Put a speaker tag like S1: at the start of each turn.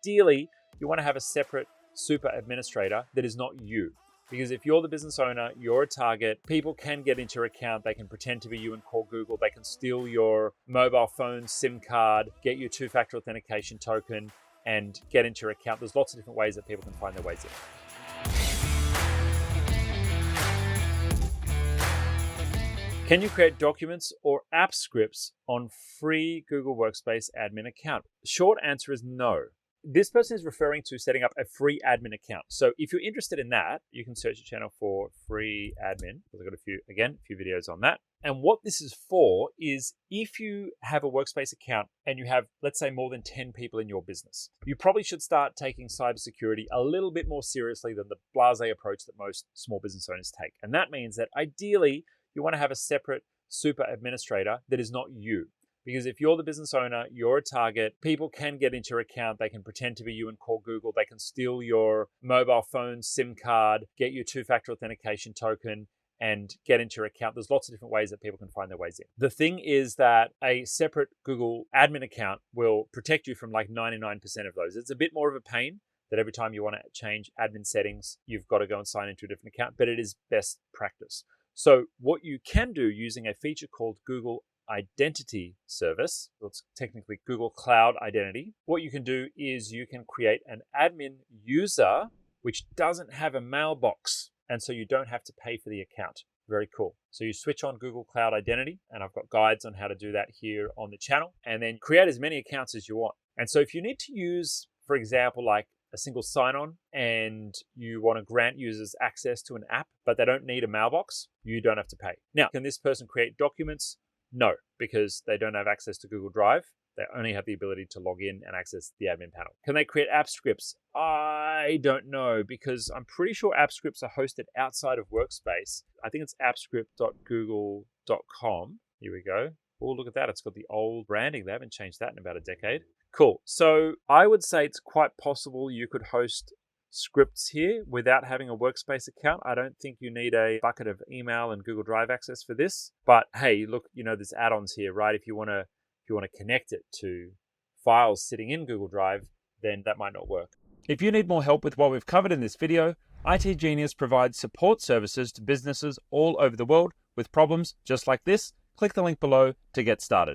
S1: Ideally, you want to have a separate super administrator that is not you. Because if you're the business owner, you're a target, people can get into your account, they can pretend to be you and call Google, they can steal your mobile phone SIM card, get your two-factor authentication token, and get into your account. There's lots of different ways that people can find their ways in. Can you create documents or app scripts on free Google Workspace admin account? Short answer is no. This person is referring to setting up a free admin account. So if you're interested in that, you can search your channel for free admin. I've got a few videos on that. And what this is for is if you have a Workspace account and you have, let's say, more than 10 people in your business, you probably should start taking cybersecurity a little bit more seriously than the blasé approach that most small business owners take. And that means that ideally, you want to have a separate super administrator that is not you. Because if you're the business owner, you're a target, people can get into your account, they can pretend to be you and call Google, they can steal your mobile phone SIM card, get your two-factor authentication token, and get into your account. There's lots of different ways that people can find their ways in. The thing is that a separate Google admin account will protect you from like 99% of those. It's a bit more of a pain that every time you want to change admin settings, you've got to go and sign into a different account, but it is best practice. So what you can do using a feature called Google Identity Service, well, it's technically Google Cloud Identity. What you can do is you can create an admin user which doesn't have a mailbox, and so you don't have to pay for the account. Very cool. So you switch on Google Cloud Identity, and I've got guides on how to do that here on the channel, and then create as many accounts as you want. And so if you need to use, for example, like a single sign-on and you want to grant users access to an app, but they don't need a mailbox, you don't have to pay. Now, can this person create documents? No, because they don't have access to Google Drive. They only have the ability to log in and access the admin panel. Can they create app scripts? I don't know, because I'm pretty sure app scripts are hosted outside of Workspace. I think it's appscript.google.com. Here we go. Oh, look at that. It's got the old branding. They haven't changed that in about a decade. Cool. So I would say it's quite possible you could host scripts here without having a Workspace account. I don't think you need a bucket of email and Google Drive access for this. But hey, look, there's add-ons here, right? If you want to connect it to files sitting in Google Drive, then that might not work. If you need more help with what we've covered in this video, itGenius provides support services to businesses all over the world with problems just like this. Click the link below to get started.